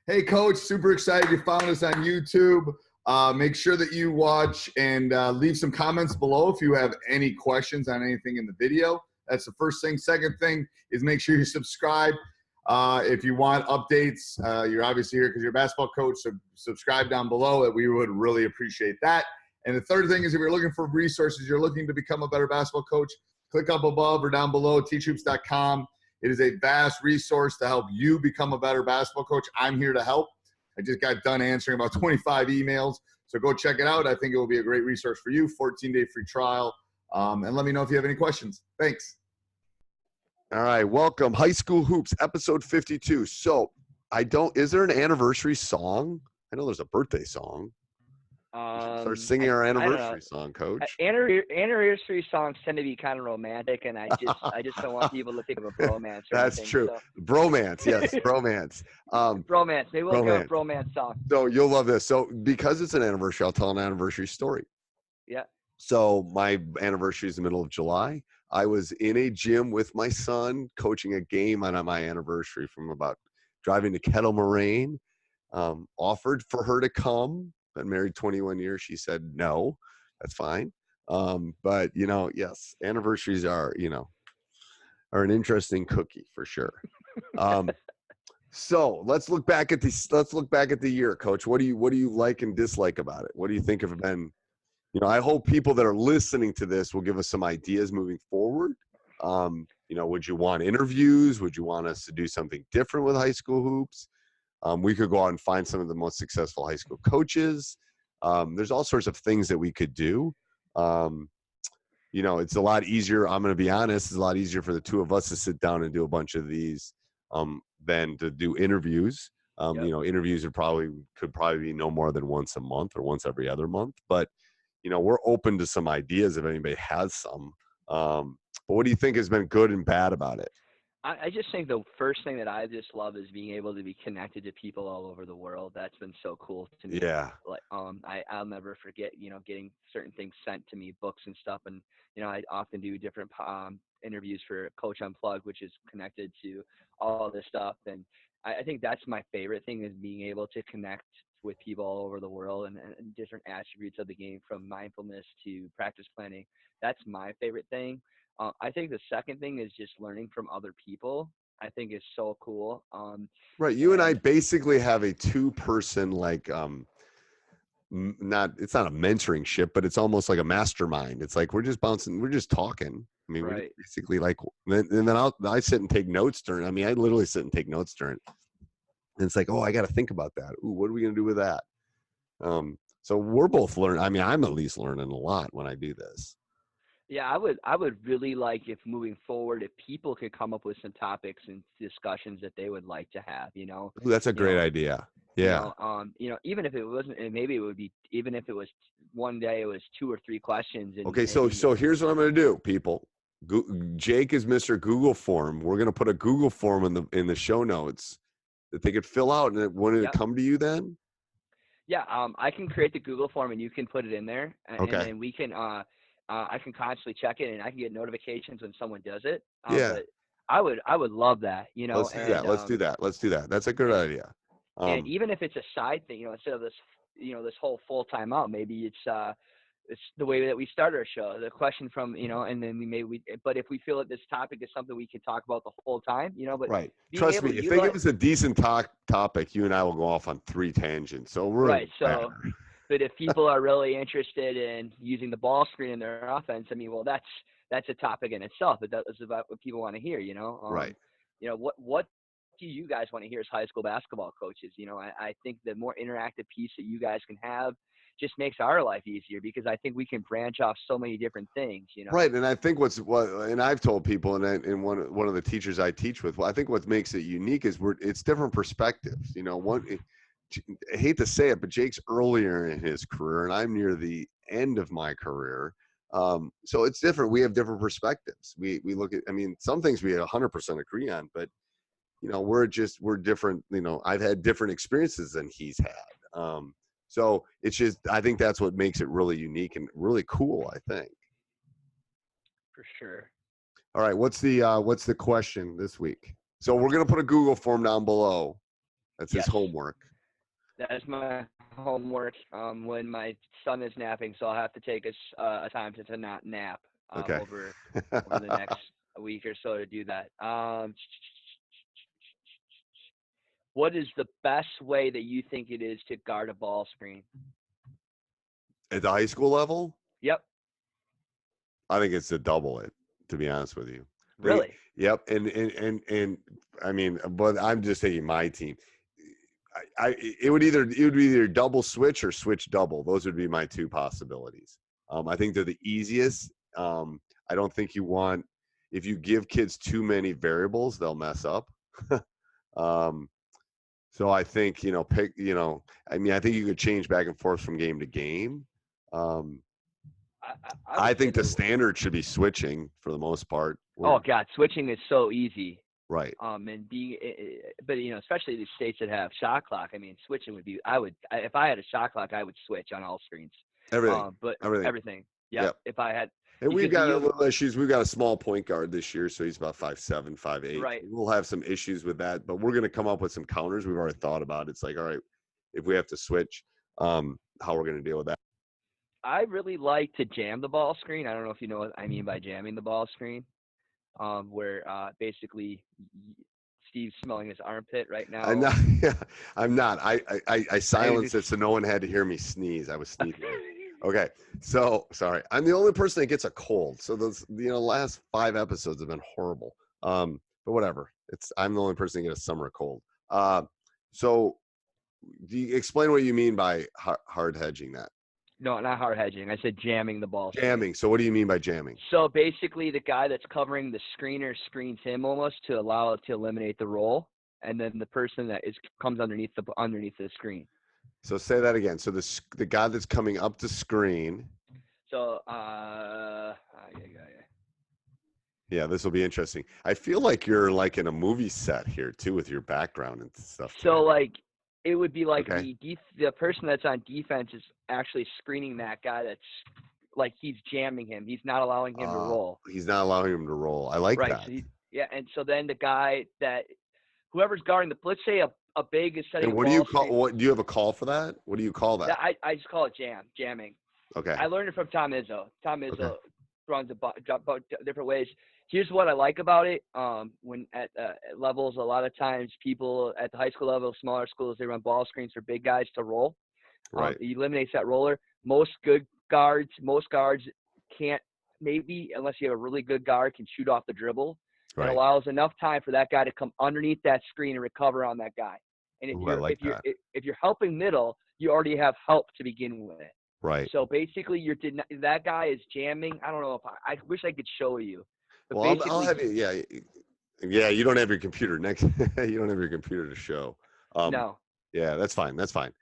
Hey, Coach, super excited you found us on YouTube. Make sure that you watch and leave some comments below if you have any questions on anything in the video. That's the first thing. Second thing is make sure you subscribe. If you want updates, you're obviously here because you're a basketball coach, so subscribe down below. We would really appreciate that. And the third thing is if you're looking for resources, you're looking to become a better basketball coach, click up above or down below, teachhoops.com. It is a vast resource to help you become a better basketball coach. I'm here to help. I just got done answering about 25 emails, so go check it out. I think it will be a great resource for you, 14-day free trial. And let me know if you have any questions. Thanks. All right, welcome. High School Hoops, episode 52. So is there an anniversary song? I know there's a birthday song. Start singing our anniversary song, Coach. Anniversary songs tend to be kind of romantic, and I just don't want people to think of a bromance. That's true. So. Bromance, yes, bromance. Bromance. Maybe we'll go with bromance song. So you'll love this. So because it's an anniversary, I'll tell an anniversary story. Yeah. So my anniversary is the middle of July. I was in a gym with my son coaching a game on my anniversary from about driving to Kettle Moraine. Offered for her to come. Been married 21 years. She said no. That's fine. But yes, anniversaries are an interesting cookie for sure. So let's look back at the year, Coach. What do you like and dislike about it? What do you think have been? I hope people that are listening to this will give us some ideas moving forward. Would you want interviews? Would you want us to do something different with High School Hoops? We could go out and find some of the most successful high school coaches. There's all sorts of things that we could do. It's a lot easier. I'm going to be honest. It's a lot easier for the two of us to sit down and do a bunch of these than to do interviews. Yep. Interviews could probably be no more than once a month or once every other month. But, we're open to some ideas if anybody has some. But what do you think has been good and bad about it? I just think the first thing that I just love is being able to be connected to people all over the world. That's been so cool to me. Yeah. Like, I'll never forget, getting certain things sent to me, books and stuff. And, I often do different interviews for Coach Unplugged, which is connected to all this stuff. And I think that's my favorite thing is being able to connect with people all over the world and different attributes of the game, from mindfulness to practice planning. That's my favorite thing. I think the second thing is just learning from other people. I think is so cool. Right. You and I basically have a two-person, it's not a mentoring ship, but it's almost like a mastermind. It's like we're just talking. I mean, right. We're basically and then I sit and take notes during. I literally sit and take notes during. And it's like, oh, I got to think about that. Ooh, what are we going to do with that? So we're both learning. I'm at least learning a lot when I do this. Yeah, I would really like, if moving forward, if people could come up with some topics and discussions that they would like to have, Ooh, that's a great idea. Yeah. Even if it wasn't, and maybe it would be, even if it was one day, it was 2 or 3 questions. Okay. So here's what I'm going to do, people. Jake is Mr. Google Form. We're going to put a Google form in the show notes that they could fill out, and wouldn't it come to you then? Yeah. I can create the Google form and you can put it in there, okay. And then we can, I can constantly check it, and I can get notifications when someone does it. Yeah. But I would love that, Let's do that. Let's do that. That's a good idea. And even if it's a side thing, instead of this, this whole full-time out, maybe it's the way that we start our show, the question from, and then but if we feel that this topic is something we can talk about the whole time, but right. Trust me, if they give us a decent topic, you and I will go off on 3 tangents. So we're right. So, but if people are really interested in using the ball screen in their offense, that's a topic in itself. But that's about what people want to hear, right. What do you guys want to hear as high school basketball coaches? I think the more interactive piece that you guys can have just makes our life easier, because I think we can branch off so many different things, Right. And I think and I've told people, and one of the teachers I teach with, I think what makes it unique is it's different perspectives. I hate to say it, but Jake's earlier in his career and I'm near the end of my career. So it's different. We have different perspectives. We look at, some things we 100% agree on, but we're different. I've had different experiences than he's had. So it's just, I think that's what makes it really unique and really cool, I think. For sure. All right. What's the question this week? So we're going to put a Google form down below. That's his Yes. homework. That's my homework when my son is napping, so I'll have to take a time to not nap Okay. over the next week or so to do that. What is the best way that you think it is to guard a ball screen? At the high school level, Yep. I think it's to double it, to be honest with you. Really? Yep. And I mean, but I'm just taking my team. It would be either double switch or switch double. Those would be my two possibilities. I think they're the easiest. I don't think you want, if you give kids too many variables, they'll mess up. um, so I think, I mean, I think you could change back and forth from game to game. I would say think the that. standard should be switching for the most part. Oh God, switching is so easy. Right. And but especially these states that have shot clock. I mean, switching would be. If I had a shot clock, I would switch on all screens. Everything. But Everything. everything. Yep. If I had. And we've Because got you- a little issues. We've got a small point guard this year, so he's about 5'7", 5'8". Right. We'll have some issues with that, but we're going to come up with some counters. We've already thought about it. It's like, all right, if we have to switch, how we're going to deal with that. I really like to jam the ball screen. I don't know if you know what I mean by jamming the ball screen, where basically Steve's smelling his armpit right now. I'm not. I'm not. I silenced it so no one had to hear me sneeze. I was sneezing. Okay, so sorry. I'm the only person that gets a cold. So those, last 5 episodes have been horrible. But whatever. I'm the only person that gets a summer cold. So, do you explain what you mean by hard hedging that? No, not hard hedging. I said jamming the ball. Jamming. So what do you mean by jamming? So basically, the guy that's covering the screener screens him almost to allow it to eliminate the roll, and then the person that comes underneath the screen. So say that again. So the guy that's coming up the screen. So yeah, this will be interesting. I feel like you're like in a movie set here too, with your background and stuff. So like. It would be like okay. the person that's on defense is actually screening that guy that's like he's jamming him. He's not allowing him to roll. He's not allowing him to roll. I like that. So and so then the guy that whoever's guarding let's say a big is setting. And what do you call? What do you have a call for that? What do you call that? I just call it jamming. Okay. I learned it from Tom Izzo. Tom Izzo runs about different ways. Here's what I like about it. When at levels, a lot of times people at the high school level, smaller schools, they run ball screens for big guys to roll. Right. It eliminates that roller. Most guards can't, maybe unless you have a really good guard, can shoot off the dribble. Right. It allows enough time for that guy to come underneath that screen and recover on that guy. And if you're helping middle, you already have help to begin with. Right. So basically, that guy is jamming. I don't know if I wish I could show you. But well, I'll have you. Yeah. You don't have your computer next. You don't have your computer to show. No. Yeah, that's fine. That's fine.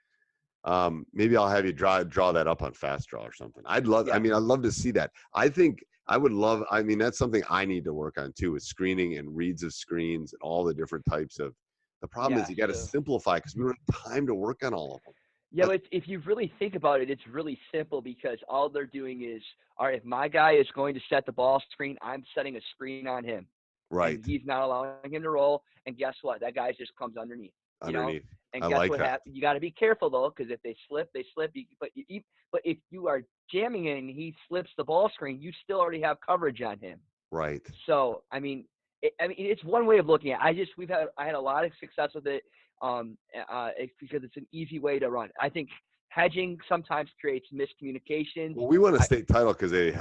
Maybe I'll have you draw that up on Fast Draw or something. I'd love. Yeah. I mean, I'd love to see that. I think I would love. I mean, that's something I need to work on too, is screening and reads of screens and all the different types of. The problem is you got to simplify because we don't have time to work on all of them. Yeah, but if you really think about it, it's really simple because all they're doing is, all right, if my guy is going to set the ball screen, I'm setting a screen on him. Right. And he's not allowing him to roll. And guess what? That guy just comes underneath. Underneath. And guess what happens? You got to be careful, though, because if they slip, they slip. But if you are jamming in and he slips the ball screen, you still already have coverage on him. Right. So, I mean, it's one way of looking at it. I had a lot of success with it. Because it's an easy way to run. I think hedging sometimes creates miscommunication. Well, we won a state title because they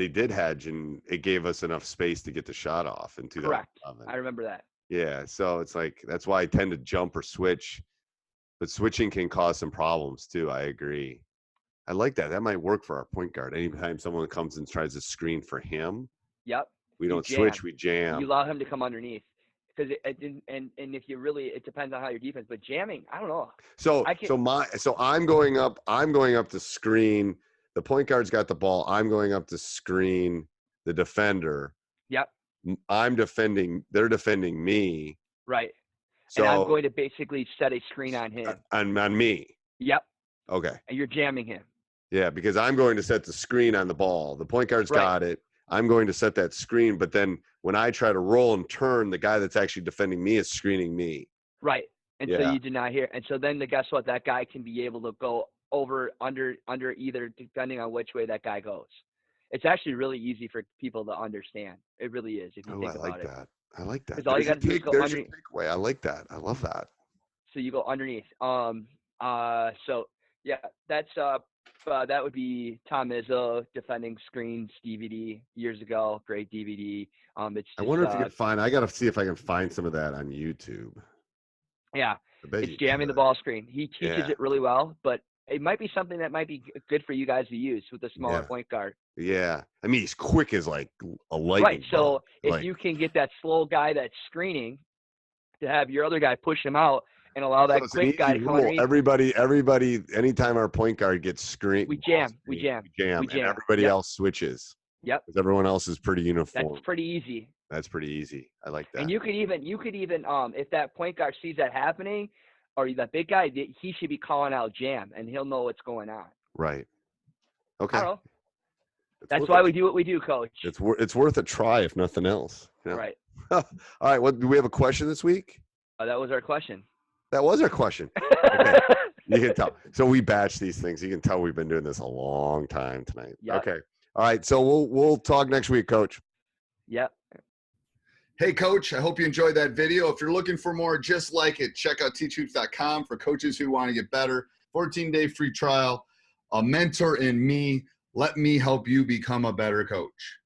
did hedge, and it gave us enough space to get the shot off in 2011. Correct. I remember that. Yeah, so it's like that's why I tend to jump or switch, but switching can cause some problems too. I agree. I like that. That might work for our point guard. Anytime someone comes and tries to screen for him, yep, we don't switch, we jam. You allow him to come underneath. Because if you really, it depends on how your defense. But jamming, I don't know. So I'm going up the screen. The point guard's got the ball. I'm going up the screen. The defender. Yep. I'm defending. They're defending me. Right. So and I'm going to basically set a screen on him. On me. Yep. Okay. And you're jamming him. Yeah, because I'm going to set the screen on the ball. The point guard's got it. I'm going to set that screen, but then when I try to roll and turn, the guy that's actually defending me is screening me. Right. And so Yeah. you did not hear. And so then guess what? That guy can be able to go over, under either, depending on which way that guy goes. It's actually really easy for people to understand. It really is if you Oh, think I like about it. that. I like that. Because all you got to do is go There's your underneath. takeaway. I like that. I love that. So you go underneath. So yeah, that would be Tom Izzo, Defending Screens DVD years ago. Great DVD. It's I just wonder if you can find. I got to see if I can find some of that on YouTube. yeah, I bet it's you jamming the could. ball screen. He teaches Yeah. it really well, but it might be something that might be good for you guys to use with a smaller Yeah. point guard. Yeah. I mean, he's quick as like a lightning Right. So bug. if Like, you can get that slow guy that's screening to have your other guy push him out and allow that so it's an quick guy easy to come rule. underneath. Everybody, anytime our point guard gets screened, We jam, and everybody Yep. else switches. Yep. Because everyone else is pretty uniform. That's pretty easy. That's pretty easy. I like that. And you could even if that point guard sees that happening, or that big guy, he should be calling out jam, and he'll know what's going on. Right. I Okay. don't know. That's why we do what we do, Coach. It's worth a try if nothing else. You know? Right. All right. What do we have a question this week? That was our question. That was our question. Okay. You can tell. So we batch these things. You can tell we've been doing this a long time tonight. Yep. Okay. All right. So we'll talk next week, Coach. Yep. Hey, Coach, I hope you enjoyed that video. If you're looking for more just like it, check out teachhoops.com for coaches who want to get better. 14-day free trial, a mentor in me. Let me help you become a better coach.